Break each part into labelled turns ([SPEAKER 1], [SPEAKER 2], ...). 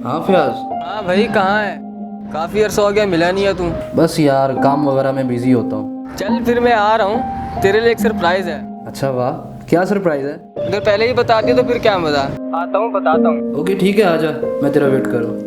[SPEAKER 1] हाँ फयाज।
[SPEAKER 2] हाँ भाई, कहाँ है? काफ़ी अर्सा हो गया, मिला नहीं है तू।
[SPEAKER 1] बस यार काम वगैरह में बिजी होता हूँ।
[SPEAKER 2] चल फिर मैं आ रहा हूँ, तेरे लिए एक सरप्राइज़ है।
[SPEAKER 1] अच्छा वाह, क्या सरप्राइज है?
[SPEAKER 2] अगर पहले ही बता दिया तो फिर क्या मज़ा। आता हूँ, बताता हूँ।
[SPEAKER 1] ओके ठीक है, आजा, मैं तेरा वेट कर रहा हूँ।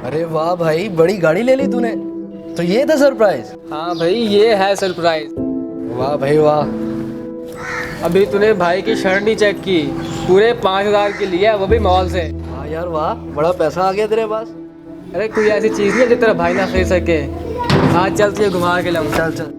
[SPEAKER 1] अरे वाह भाई, बड़ी गाड़ी ले ली तूने। तो ये था सरप्राइज?
[SPEAKER 2] हाँ भाई, ये है सरप्राइज़।
[SPEAKER 1] वाह भाई वाह।
[SPEAKER 2] अभी तूने भाई की शर्ट नहीं चेक की, पूरे 5,000 की लिया, वो भी मॉल से।
[SPEAKER 1] वाह यार वाह, बड़ा पैसा आ गया तेरे पास।
[SPEAKER 2] अरे कोई ऐसी चीज़ नहीं है जो तेरा भाई ना खरीद सके। आज चल तुझे घुमा के लाऊं।
[SPEAKER 1] चल चल।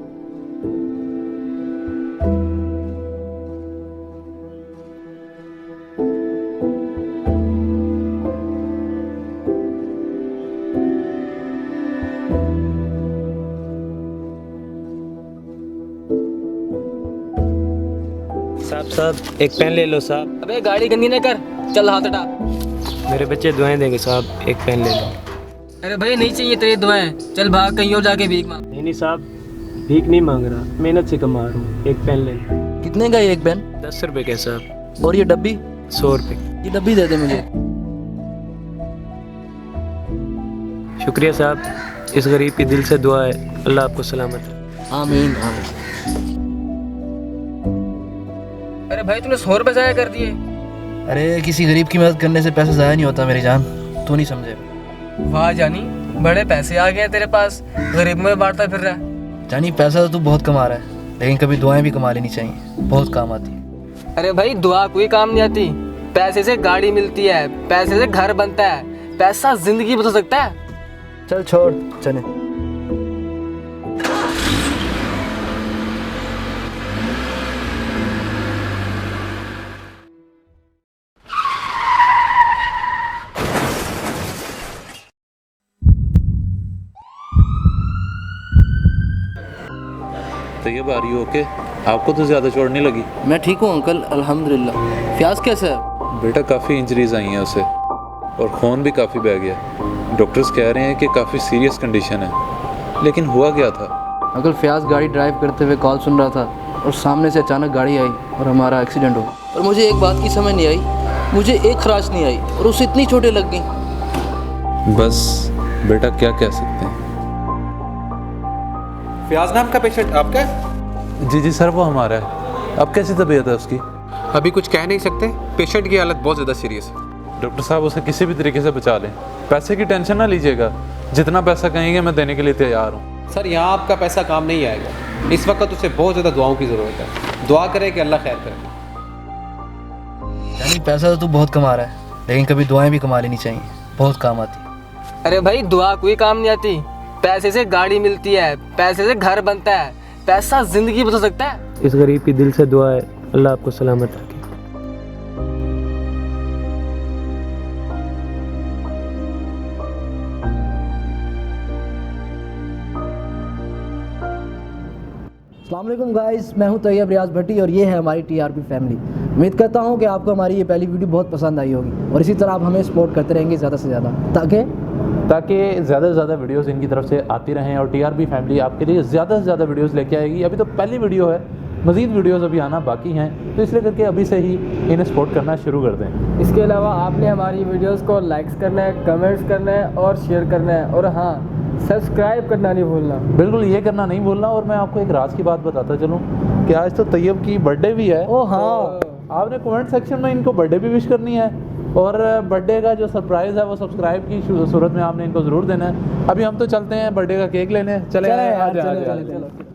[SPEAKER 3] साहब एक पेन ले लो साहब।
[SPEAKER 2] अबे गाड़ी गंदी न कर, चल हाथ हटा।
[SPEAKER 3] मेरे बच्चे दुआएं देंगे साहब, एक पेन ले लो।
[SPEAKER 2] अरे भाई नहीं चाहिए तेरी दुआएं, चल भाग कहीं और जाके भीख मांग।
[SPEAKER 3] नहीं साहब, भीख नहीं मांग रहा, मेहनत से कमा रहा हूँ, एक पेन ले लो।
[SPEAKER 1] कितने का ये एक पेन?
[SPEAKER 3] 10 रुपए के साहब।
[SPEAKER 1] और ये डब्बी?
[SPEAKER 3] 100 रुपए।
[SPEAKER 1] ये डब्बी दे दे मुझे।
[SPEAKER 3] शुक्रिया साहब, इस गरीब की दिल से दुआ है, अल्लाह आपको सलामत रखे।
[SPEAKER 1] आमीन आमीन।
[SPEAKER 2] अरे भाई तूने 100 रुपये ज़ाया कर दिए।
[SPEAKER 1] अरे किसी गरीब की मदद करने से पैसा ज़ाया नहीं होता मेरी जान, तू नहीं समझे।
[SPEAKER 2] वाह जानी, बड़े पैसे आ गए तेरे पास, गरीब में बांटता फिर रहा है।
[SPEAKER 1] जानी पैसा तो तू बहुत कमा रहा है, लेकिन कभी दुआएं भी कमा लेनी चाहिए, बहुत काम आती है।
[SPEAKER 2] अरे भाई दुआ कोई काम नहीं आती, पैसे से गाड़ी मिलती है, पैसे से घर बनता है, पैसा जिंदगी बदल सकता है।
[SPEAKER 1] चल छोड़, चले।
[SPEAKER 4] तैयब आ रही हो? ओके, आपको तो ज़्यादा चोट नहीं लगी?
[SPEAKER 1] मैं ठीक हूँ अंकल, अल्हम्दुलिल्लाह। फ्याज कैसा है?
[SPEAKER 4] बेटा काफ़ी इंजरीज आई हैं उसे, और खून भी काफ़ी बह गया। डॉक्टर्स कह रहे हैं कि काफ़ी सीरियस कंडीशन है, लेकिन हुआ क्या था?
[SPEAKER 1] अंकल फ्याज गाड़ी ड्राइव करते हुए कॉल सुन रहा था और सामने से अचानक गाड़ी आई और हमारा एक्सीडेंट हो गया। और मुझे एक बात की समझ नहीं आई, मुझे एक खराश नहीं आई और उसे इतनी चोटें लग गई।
[SPEAKER 4] बस बेटा क्या कह सकते हैं।
[SPEAKER 5] फयाज नाम का पेशेंट आपका है?
[SPEAKER 4] जी सर, वो हमारा है। अब कैसी तबीयत है उसकी?
[SPEAKER 5] अभी कुछ कह नहीं सकते, पेशेंट की हालत बहुत ज़्यादा सीरियस है।
[SPEAKER 4] डॉक्टर साहब उसे किसी भी तरीके से बचा लें, पैसे की टेंशन ना लीजिएगा, जितना पैसा कहेंगे मैं देने के लिए तैयार हूँ।
[SPEAKER 5] सर यहाँ आपका पैसा काम नहीं आएगा, इस वक्त उसे बहुत ज़्यादा दुआओं की ज़रूरत है। दुआ करें कि अल्लाह खैर करे।
[SPEAKER 1] यानी पैसा तो तू बहुत कमा रहा है, लेकिन कभी दुआएं भी कमा लेनी चाहिए, बहुत काम आती है।
[SPEAKER 2] अरे भाई दुआ कोई काम नहीं आती, पैसे से गाड़ी मिलती है, पैसे से घर बनता है, पैसा जिंदगी बदल सकता है।
[SPEAKER 3] इस गरीब की दिल से दुआ है, अल्लाह आपको सलामत रखे।
[SPEAKER 1] अस्सलाम वालेकुम गाइस, मैं हूं तैयब रियाज भट्टी और ये है हमारी टीआरपी फैमिली। उम्मीद करता हूं कि आपको हमारी ये पहली वीडियो बहुत पसंद आई होगी और इसी तरह आप हमें सपोर्ट करते रहेंगे ज़्यादा से ज़्यादा, ताकि
[SPEAKER 4] ज़्यादा से ज़्यादा वीडियोस इनकी तरफ से आती रहें और टीआरपी फैमिली आपके लिए ज़्यादा से ज़्यादा वीडियोस लेके आएगी। अभी तो पहली वीडियो है, मज़ीद वीडियोस अभी आना बाकी हैं, तो इसलिए करके अभी से ही इन्हें सपोर्ट करना शुरू कर दें।
[SPEAKER 2] इसके अलावा आपने हमारी वीडियोस को लाइक्स करना है, कमेंट्स करना है और शेयर करना है, और हाँ सब्सक्राइब करना नहीं भूलना।
[SPEAKER 4] बिल्कुल ये करना नहीं भूलना। और मैं आपको एक राज की बात बताता चलूँ कि आज तो तैयब की बर्थडे भी है।
[SPEAKER 1] ओ हाँ,
[SPEAKER 4] आपने कमेंट सेक्शन में इनको बर्थडे भी विश करनी है, और बर्थडे का जो सरप्राइज़ है वो सब्सक्राइब की सूरत में आपने इनको ज़रूर देना है। अभी हम तो चलते हैं बर्थडे का केक लेने, चले
[SPEAKER 1] चले यार,
[SPEAKER 4] आजा,
[SPEAKER 1] चले,
[SPEAKER 4] आजा,
[SPEAKER 1] चले,
[SPEAKER 4] आजा।
[SPEAKER 1] चलो।